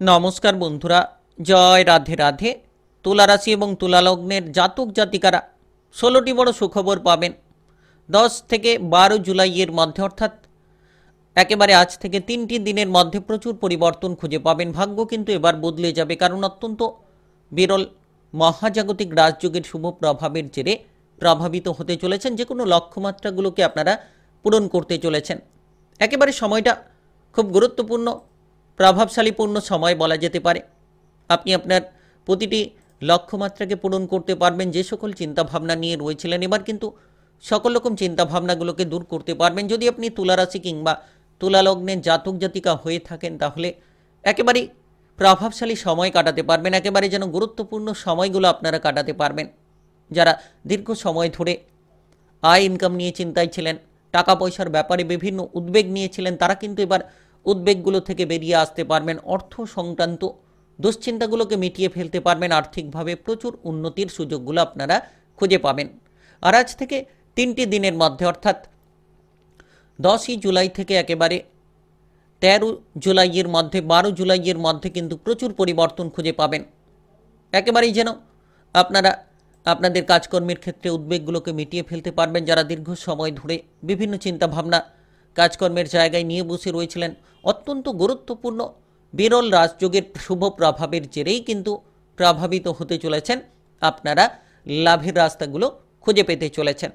নমস্কার বন্ধুরা, জয় রাধে রাধে। তুলা রাশি এবং তুলা লগ্নের জাতক জাতিকারা 16টি বড় সুখবর পাবেন 10 থেকে 12 জুলাইয়ের মধ্যে, অর্থাৎ একেবারে আজ থেকে 3টি দিনের মধ্যে প্রচুর পরিবর্তন খুঁজে পাবেন। ভাগ্য কিন্তু এবার বদলে যাবে, কারণ অত্যন্ত বিরল মহাজাগতিক রাজযোগের শুভ প্রভাবের জেরে প্রভাবিত হতে চলেছেন। যে কোনো লক্ষ্যমাত্রাগুলোকে আপনারা পূরণ করতে চলেছেন। একেবারে সময়টা খুব গুরুত্বপূর্ণ, প্রভাবশালীপূর্ণ সময় বলা যেতে পারে। আপনি আপনার প্রতিটি লক্ষ্যমাত্রাকে পূরণ করতে পারবেন। যে সকল চিন্তাভাবনা নিয়ে রয়েছিলেন, এবার কিন্তু সকল রকম চিন্তাভাবনাগুলোকে দূর করতে পারবেন। যদি আপনি তুলা রাশি কিংবা তুলা লগ্নের জাতক জাতিকা হয়ে থাকেন, তাহলে একেবারেই প্রভাবশালী সময় কাটাতে পারবেন। একেবারে যেন গুরুত্বপূর্ণ সময়গুলো আপনারা কাটাতে পারবেন। যারা দীর্ঘ সময় ধরে আয় ইনকাম নিয়ে চিন্তায় ছিলেন, টাকা পয়সার ব্যাপারে বিভিন্ন উদ্বেগ নিয়েছিলেন, তারা কিন্তু এবার উদ্বেগগুলো থেকে বেরিয়ে আসতে পারবেন। অর্থ সংক্রান্ত দুশ্চিন্তাগুলোকে মিটিয়ে ফেলতে পারবেন। আর্থিকভাবে প্রচুর উন্নতির সুযোগগুলো আপনারা খুঁজে পাবেন। আর আজ থেকে 3টি দিনের মধ্যে, অর্থাৎ 10ই জুলাই থেকে একেবারে 13 জুলাইয়ের মধ্যে, 12 জুলাইয়ের মধ্যে কিন্তু প্রচুর পরিবর্তন খুঁজে পাবেন। একেবারেই যেন আপনারা আপনাদের কাজকর্মের ক্ষেত্রে উদ্বেগগুলোকে মিটিয়ে ফেলতে পারবেন। যারা দীর্ঘ সময় ধরে বিভিন্ন চিন্তাভাবনা কাজকর্মের জায়গায় নিয়ে বসে রয়েছিলেন, অত্যন্ত গুরুত্বপূর্ণ বিরল রাজযোগের শুভ প্রভাবের জেরেই কিন্তু প্রভাবিত হতে চলেছেন। আপনারা লাভের রাস্তাগুলো খুঁজে পেতে চলেছেন।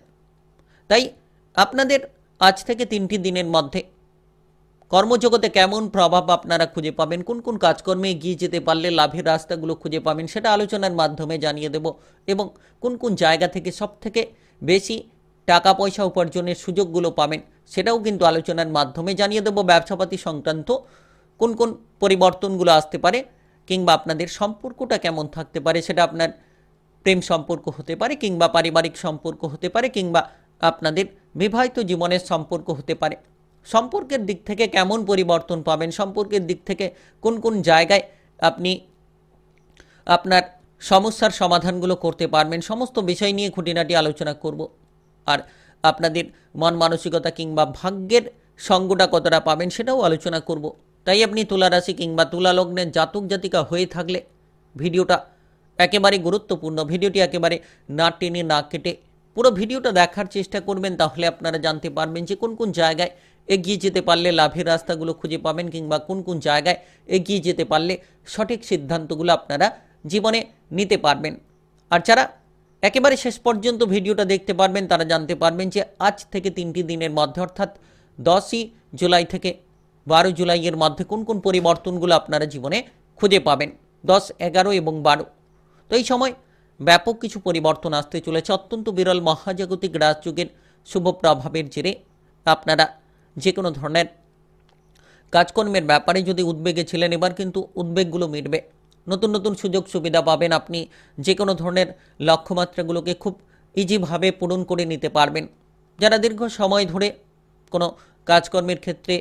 তাই আপনাদের আজ থেকে 3টি দিনের মধ্যে কর্মজগতে কেমন প্রভাব আপনারা খুঁজে পাবেন, কোন কোন কাজকর্মে এগিয়ে যেতে পারলে লাভের রাস্তাগুলো খুঁজে পাবেন, সেটা আলোচনার মাধ্যমে জানিয়ে দেব। এবং কোন কোন জায়গা থেকে সবথেকে বেশি টাকা পয়সা উপার্জনের সুযোগগুলো পাবেন, সেটাও কিন্তু আলোচনার মাধ্যমে জানিয়ে দেব। ব্যবসাপাতি সংক্রান্ত কোন কোন পরিবর্তনগুলো আসতে পারে, কিংবা আপনাদের সম্পর্কটা কেমন থাকতে পারে, সেটা আপনার প্রেম সম্পর্ক হতে পারে, কিংবা পারিবারিক সম্পর্ক হতে পারে, কিংবা আপনাদের বিবাহিত জীবনের সম্পর্ক হতে পারে। সম্পর্কের দিক থেকে কেমন পরিবর্তন পাবেন, সম্পর্কের দিক থেকে কোন কোন জায়গায় আপনি আপনার সমস্যার সমাধানগুলো করতে পারবেন, সমস্ত বিষয় নিয়ে খুঁটিনাটি আলোচনা করব। আর আপনাদের মন মানসিকতা কিংবা ভাগ্যের সঙ্গটা কতটা পাবেন, সেটাও আলোচনা করব। তাই আপনি তুলা রাশি কিংবা তুলা লগ্নের জাতক জাতিকা হয়ে থাকলে ভিডিওটা একেবারে গুরুত্বপূর্ণ। ভিডিওটি একেবারে না টেনে না কেটে পুরো ভিডিওটা দেখার চেষ্টা করবেন, তাহলে আপনারা জানতে পারবেন যে কোন কোন জায়গায় এগিয়ে যেতে পারলে লাভের রাস্তাগুলো খুঁজে পাবেন, কিংবা কোন কোন জায়গায় এগিয়ে যেতে পারলে সঠিক সিদ্ধান্তগুলো আপনারা জীবনে নিতে পারবেন। আর যারা একেবারে শেষ পর্যন্ত ভিডিওটা দেখতে পারবেন, তারা জানতে পারবেন যে আজ থেকে 3টি দিনের মধ্যে, অর্থাৎ 10ই জুলাই থেকে 12 জুলাইয়ের মধ্যে কোন কোন পরিবর্তনগুলো আপনারা জীবনে খুঁজে পাবেন, 10, 11 এবং 12। তো এই সময় ব্যাপক কিছু পরিবর্তন আসতে চলেছে। অত্যন্ত বিরল মহাজাগতিক রাজযোগের শুভ প্রভাবের জেরে আপনারা যে কোনো ধরনের কাজকর্মের ব্যাপারে যদি উদ্বেগে ছিলেন, এবার কিন্তু উদ্বেগগুলো মিটবে। নতুন নতুন সুযোগ সুবিধা পাবেন। আপনি যে কোনো ধরনের লক্ষ্যমাত্রাগুলোকে খুব ইজিভাবে পূরণ করে নিতে পারবেন। যারা দীর্ঘ সময় ধরে কোনো কাজকর্মের ক্ষেত্রে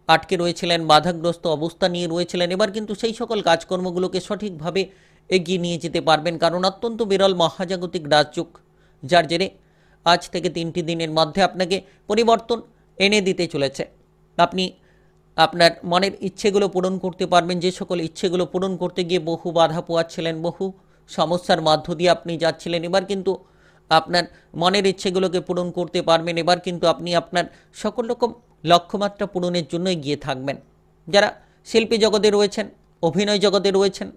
আটকে রয়েছিলেন, বাধাগ্রস্ত অবস্থা নিয়ে রয়েছিলেন, এবার কিন্তু সেই সকল কাজকর্মগুলোকে সঠিকভাবে এগিয়ে নিয়ে যেতে পারবেন। কারণ অত্যন্ত বিরল মহাজাগতিক রাজযোগ, যার জেরে আজ থেকে 3টি দিনের মধ্যে আপনাকে পরিবর্তন এনে দিতে চলেছে। আপনি আপনার মনের ইচ্ছেগুলো পূরণ করতে পারবেন। যে সকল ইচ্ছেগুলো পূরণ করতে গিয়ে বহু বাধা পোয়াচ্ছিলেন, বহু সমস্যার মধ্য দিয়ে আপনি যাচ্ছিলেন, এবার কিন্তু আপনার মনের ইচ্ছেগুলোকে পূরণ করতে পারবেন। এবার কিন্তু আপনি আপনার সকল রকম লক্ষ্যমাত্রা পূরণের জন্য এগিয়ে থাকবেন। যারা শিল্পী জগতে রয়েছেন, অভিনয় জগতে রয়েছেন,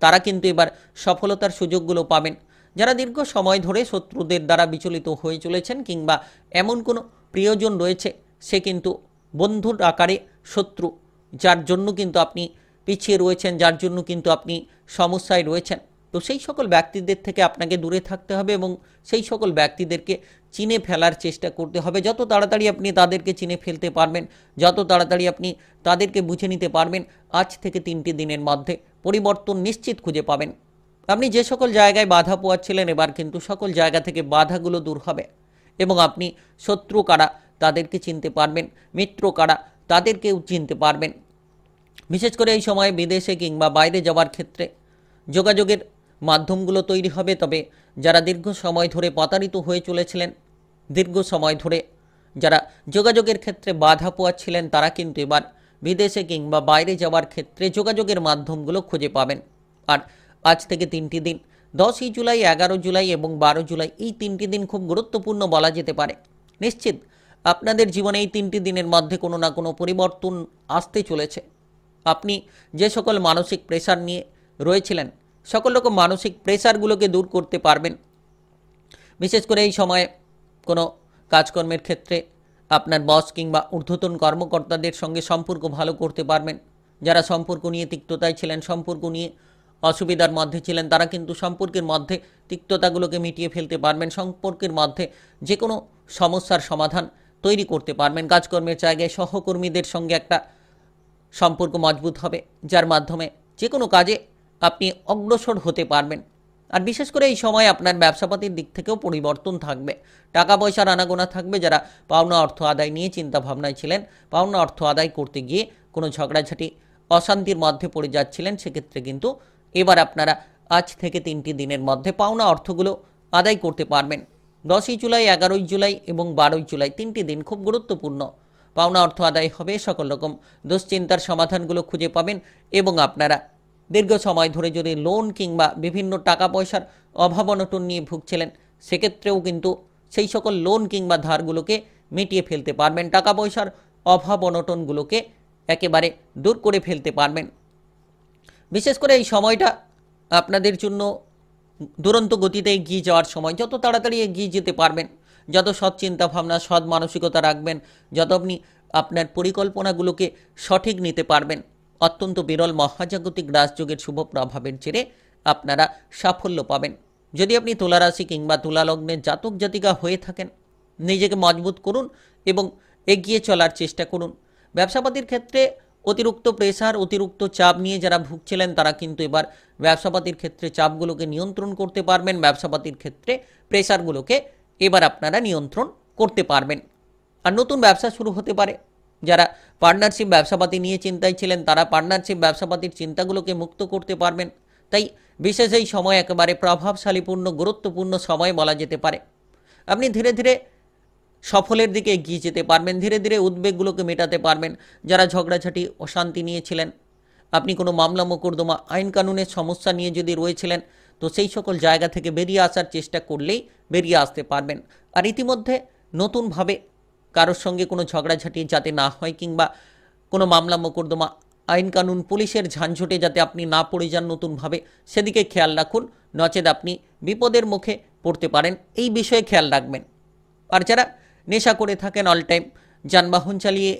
তারা কিন্তু এবার সফলতার সুযোগগুলো পাবেন। যারা দীর্ঘ সময় ধরে শত্রুদের দ্বারা বিচলিত হয়ে চলেছেন, কিংবা এমন কোনো প্রিয়জন রয়েছে সে কিন্তু বন্ধুর আকারে শত্রু, যার জন্য কিন্তু আপনি পিছিয়ে রয়েছেন, যার জন্য কিন্তু আপনি সমস্যায় রয়েছেন, তো সেই সকল ব্যক্তিদের থেকে আপনাকে দূরে থাকতে হবে এবং সেই সকল ব্যক্তিদেরকে চিনে ফেলার চেষ্টা করতে হবে। যত তাড়াতাড়ি আপনি তাদেরকে চিনে ফেলতে পারবেন, যত তাড়াতাড়ি আপনি তাদেরকে বুঝে নিতে পারবেন, আজ থেকে 3টি দিনের মধ্যে পরিবর্তন নিশ্চিত খুঁজে পাবেন। আপনি যে সকল জায়গায় বাধা পোয়াচ্ছিলেন, এবার কিন্তু সকল জায়গা থেকে বাধাগুলো দূর হবে এবং আপনি শত্রু কারা তাদেরকে চিনতে পারবেন, মিত্র কারা তাদেরকেও চিনতে পারবেন। বিশেষ করে এই সময়ে বিদেশে কিংবা বাইরে যাওয়ার ক্ষেত্রে যোগাযোগের মাধ্যমগুলো তৈরি হবে। তবে যারা দীর্ঘ সময় ধরে প্রতারিত হয়ে চলেছিলেন, দীর্ঘ সময় ধরে যারা যোগাযোগের ক্ষেত্রে বাধা পোয়াচ্ছিলেন, তারা কিন্তু এবার বিদেশে কিংবা বাইরে যাওয়ার ক্ষেত্রে যোগাযোগের মাধ্যমগুলো খুঁজে পাবেন। আর আজ থেকে 3টি দিন 10ই জুলাই, 11 জুলাই এবং 12 জুলাই এই 3টি দিন খুব গুরুত্বপূর্ণ বলা যেতে পারে। নিশ্চিত আপনাদের জীবনে এই 3টি দিনের মধ্যে কোনো না কোনো পরিবর্তন আসতে চলেছে। আপনি যে সকল মানসিক প্রেসার নিয়ে রয়েছিলেন সকল রকম মানসিক প্রেসারগুলোকে দূর করতে পারবেন। বিশেষ করে এই সময়ে কোনো কাজকর্মের ক্ষেত্রে আপনার বস কিংবা ঊর্ধ্বতন কর্মকর্তাদের সঙ্গে সম্পর্ক ভালো করতে পারবেন। যারা সম্পর্ক নিয়ে তিক্ততায় ছিলেন, সম্পর্ক নিয়ে অসুবিধার মধ্যে ছিলেন, তারা কিন্তু সম্পর্কের মধ্যে তিক্ততাগুলোকে মিটিয়ে ফেলতে পারবেন। সম্পর্কের মধ্যে যে কোনো সমস্যার সমাধান তৈরি করতে পারবেন। কাজকর্মের জায়গায় সহকর্মীদের সঙ্গে একটা সম্পর্ক মজবুত হবে, যার মাধ্যমে যে কোনো কাজে আপনি অগ্রসর হতে পারবেন। আর বিশেষ করে এই সময় আপনার ব্যবসাপাতির দিক থেকেও পরিবর্তন থাকবে, টাকা পয়সার আনাগোনা থাকবে। যারা পাওনা অর্থ আদায় নিয়ে চিন্তা ভাবনায় ছিলেন, পাওনা অর্থ আদায় করতে গিয়ে কোনো ঝগড়াঝাটি অশান্তির মধ্যে পড়ে যাচ্ছিলেন, সেক্ষেত্রে কিন্তু এবার আপনারা আজ থেকে 3টি দিনের মধ্যে পাওনা অর্থগুলো আদায় করতে পারবেন। 10ই জুলাই, 11ই জুলাই এবং 12ই জুলাই 3টি দিন খুব গুরুত্বপূর্ণ। পাওনা অর্থ আদায় হবে, সকল রকম দুশ্চিন্তার সমাধানগুলো খুঁজে পাবেন এবং আপনারা দীর্ঘ সময় ধরে যদি লোন কিংবা বিভিন্ন টাকা পয়সার অভাব অনটন নিয়ে ভুগছিলেন, সেক্ষেত্রেও কিন্তু সেই সকল লোন কিংবা ধারগুলোকে মিটিয়ে ফেলতে পারবেন। টাকা পয়সার অভাব অনটনগুলোকে একেবারে দূর করে ফেলতে পারবেন। বিশেষ করে এই সময়টা আপনাদের জন্য দুরন্ত গতিতে এগিয়ে যাওয়ার সময়। যত তাড়াতাড়ি এগিয়ে যেতে পারবেন, যত সৎ চিন্তা ভাবনা, সৎ মানসিকতা রাখবেন, যত আপনি আপনার পরিকল্পনাগুলোকে সঠিক নিতে পারবেন, অত্যন্ত বিরল মহাজাগতিক রাজযোগের শুভ প্রভাবের জেরে আপনারা সাফল্য পাবেন। যদি আপনি তুলা রাশি কিংবা তুলা লগ্নের জাতক জাতিকা হয়ে থাকেন, নিজেকে মজবুত করুন এবং এগিয়ে চলার চেষ্টা করুন। ব্যবসাপাতির ক্ষেত্রে অতিরিক্ত প্রেসার, অতিরিক্ত চাপ নিয়ে যারা ভুগছিলেন, তারা কিন্তু এবার ব্যবসাপাতির ক্ষেত্রে চাপগুলোকে নিয়ন্ত্রণ করতে পারবেন। ব্যবসাপাতির ক্ষেত্রে প্রেসারগুলোকে এবার আপনারা নিয়ন্ত্রণ করতে পারবেন। আর নতুন ব্যবসা শুরু হতে পারে। যারা পার্টনারশিপ ব্যবসাপাতি নিয়ে চিন্তায় ছিলেন, তারা পার্টনারশিপ ব্যবসাপাতির চিন্তাগুলোকে মুক্ত করতে পারবেন। তাই বিশেষ এই সময় একেবারে প্রভাবশালীপূর্ণ, গুরুত্বপূর্ণ সময় বলা যেতে পারে। আপনি ধীরে ধীরে সফলের দিকে এগিয়ে যেতে পারবেন, ধীরে ধীরে উদ্বেগগুলোকে মেটাতে পারবেন। যারা ঝগড়াঝাটি অশান্তি নিয়েছিলেন, আপনি কোনো মামলা মোকদ্দমা, আইন কানুনের সমস্যা নিয়ে যদি রয়েছিলেন, তো সেই সকল জায়গা থেকে বেরিয়ে আসার চেষ্টা করলেই বেরিয়ে আসতে পারবেন। আর ইতিমধ্যে নতুনভাবে কারোর সঙ্গে কোনো ঝগড়াঝাটি যাতে না হয় কিংবা কোনো মামলা মোকদ্দমা, আইন কানুন, পুলিশের ঝানঝটে যাতে আপনি না পড়ে যান নতুনভাবে, সেদিকে খেয়াল রাখুন, নচেত আপনি বিপদের মুখে পড়তে পারেন। এই বিষয়ে খেয়াল রাখবেন। আর যারা নেশা করে থাকেন, অল টাইম যানবাহন চালিয়ে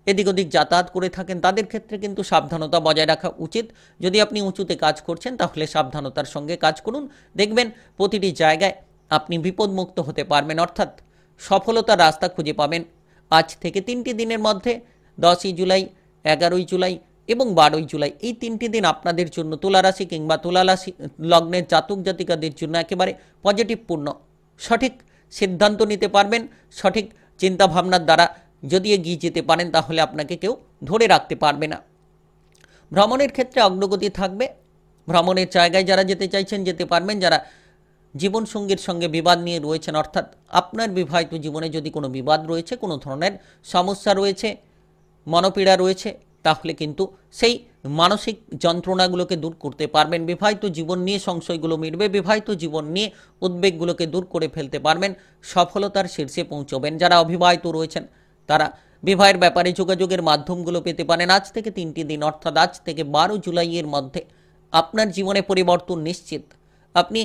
এদিক ওদিক যাতায়াত করে থাকেন, তাদের ক্ষেত্রে কিন্তু সাবধানতা বজায় রাখা উচিত। যদি আপনি উঁচুতে কাজ করছেন, তাহলে সাবধানতার সঙ্গে কাজ করুন। দেখবেন প্রতিটি জায়গায় আপনি বিপদমুক্ত হতে পারবেন, অর্থাৎ সফলতার রাস্তা খুঁজে পাবেন। আজ থেকে 3টি দিনের মধ্যে 10ই জুলাই, 11ই জুলাই এবং 12ই জুলাই এই 3টি দিন আপনাদের জন্য তুলা রাশি কিংবা তুলা রাশি লগ্নের জাতক জাতিকাদের জন্য একেবারে পজিটিভপূর্ণ। সঠিক সিদ্ধান্ত নিতে পারবেন, সঠিক চিন্তাভাবনার দ্বারা যদি এগিয়ে যেতে পারেন, তাহলে আপনাকে কেউ ধরে রাখতে পারবে না। ভ্রমণের ক্ষেত্রে অগ্রগতি থাকবে। ভ্রমণের জায়গায় যারা যেতে চাইছেন যেতে পারবেন। যারা জীবনসঙ্গীর সঙ্গে বিবাদ নিয়ে রয়েছেন, অর্থাৎ আপনার বিবাহিত জীবনে যদি কোনো বিবাদ রয়েছে, কোনো ধরনের সমস্যা রয়েছে, মনোপীড়া রয়েছে, তাহলে কিন্তু সেই মানসিক যন্ত্রণাগুলোকে দূর করতে পারবেন। বিবাহিত জীবন নিয়ে সংশয়গুলো মিটবে, বিবাহিত জীবন নিয়ে উদ্বেগগুলোকে দূর করে ফেলতে পারবেন, সফলতার শীর্ষে পৌঁছবেন। যারা অবিবাহিত রয়েছেন, তারা বিবাহের ব্যাপারে যোগাযোগের মাধ্যমগুলো পেতে পারেন। আজ থেকে 3টি দিন, অর্থাৎ আজ থেকে 12 জুলাইয়ের মধ্যে আপনার জীবনে পরিবর্তন নিশ্চিত। আপনি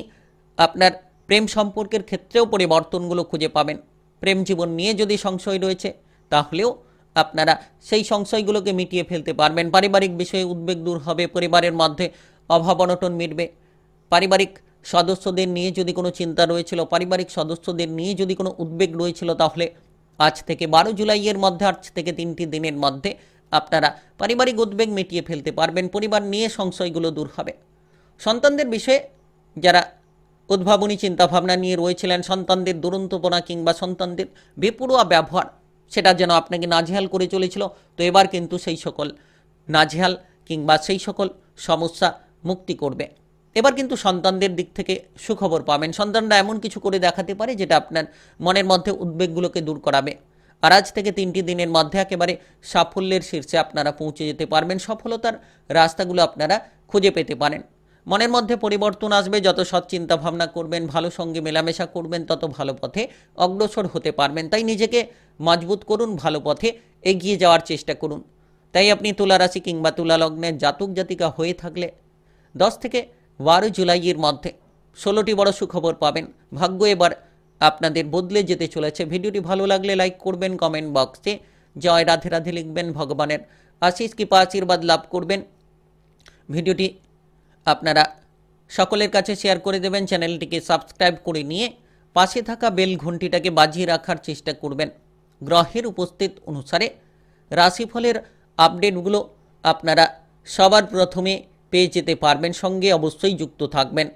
আপনার প্রেম সম্পর্কের ক্ষেত্রেও পরিবর্তনগুলো খুঁজে পাবেন। প্রেম জীবন নিয়ে যদি সংশয় রয়েছে, তাহলেও আপনারা সেই সংশয়গুলোকে মিটিয়ে ফেলতে পারবেন। পারিবারিক বিষয়ে উদ্বেগ দূর হবে, পরিবারের মধ্যে অভাব অনটন মিটবে। পারিবারিক সদস্যদের নিয়ে যদি কোনো চিন্তা রয়েছিল, পারিবারিক সদস্যদের নিয়ে যদি কোনো উদ্বেগ রয়েছিল, তাহলে আজ থেকে 12 জুলাইয়ের মধ্যে, আজ থেকে 3টি দিনের মধ্যে আপনারা পারিবারিক উদ্বেগ মিটিয়ে ফেলতে পারবেন। পরিবার নিয়ে সংশয়গুলো দূর হবে। সন্তানদের বিষয়ে যারা উদ্ভাবনী চিন্তাভাবনা নিয়ে রয়েছিলেন, সন্তানদের দুরন্তপনা কিংবা সন্তানদের বেপরোয়া ব্যবহার, সেটা যেন আপনাকে নাজেহাল করে চলেছিল, তো এবার কিন্তু সেই সকল নাজেহাল কিংবা সেই সকল সমস্যা মুক্তি করবে। এবার কিন্তু সন্তানদের দিক থেকে সুখবর পাবেন। সন্তানরা এমন কিছু করে দেখাতে পারে যেটা আপনার মনের মধ্যে উদ্বেগগুলোকে দূর করাবে। আর আজ থেকে 3টি দিনের মধ্যে একেবারে সাফল্যের শীর্ষে আপনারা পৌঁছে যেতে পারবেন। সফলতার রাস্তাগুলো আপনারা খুঁজে পেতে পারেন। মনের মধ্যে পরিবর্তন আসবে। যত সৎ চিন্তা ভাবনা করবেন, ভালো সঙ্গে মেলামেশা করবেন, তত ভালো পথে অগ্রসর হতে পারবেন। তাই নিজেকে মজবুত করুন, ভালো পথে এগিয়ে যাওয়ার চেষ্টা করুন। তাই আপনি তুলা রাশি কিংবা তুলা লগ্নের জাতক জাতিকা হয়ে থাকলে 10 থেকে 12 জুলাইয়ের মধ্যে 16টি বড় সুখবর পাবেন। ভাগ্য এবার আপনাদের বদলে যেতে চলেছে। ভিডিওটি ভালো লাগলে লাইক করবেন, কমেন্ট বক্সে জয় রাধে রাধে লিখবেন, ভগবানের আশিস কৃপা আশীর্বাদ লাভ করবেন। ভিডিওটি আপনারা সকলের কাছে শেয়ার করে দেবেন। চ্যানেলটিকে সাবস্ক্রাইব করে নিয়ে পাশে থাকা বেল ঘন্টিটাকে বাজিয়ে রাখার চেষ্টা করবেন। গ্রহের উপস্থিত অনুসারে রাশিফলের আপডেটগুলো আপনারা সবার প্রথমে পেয়ে যেতে পারবেন। সঙ্গে অবশ্যই যুক্ত থাকবেন।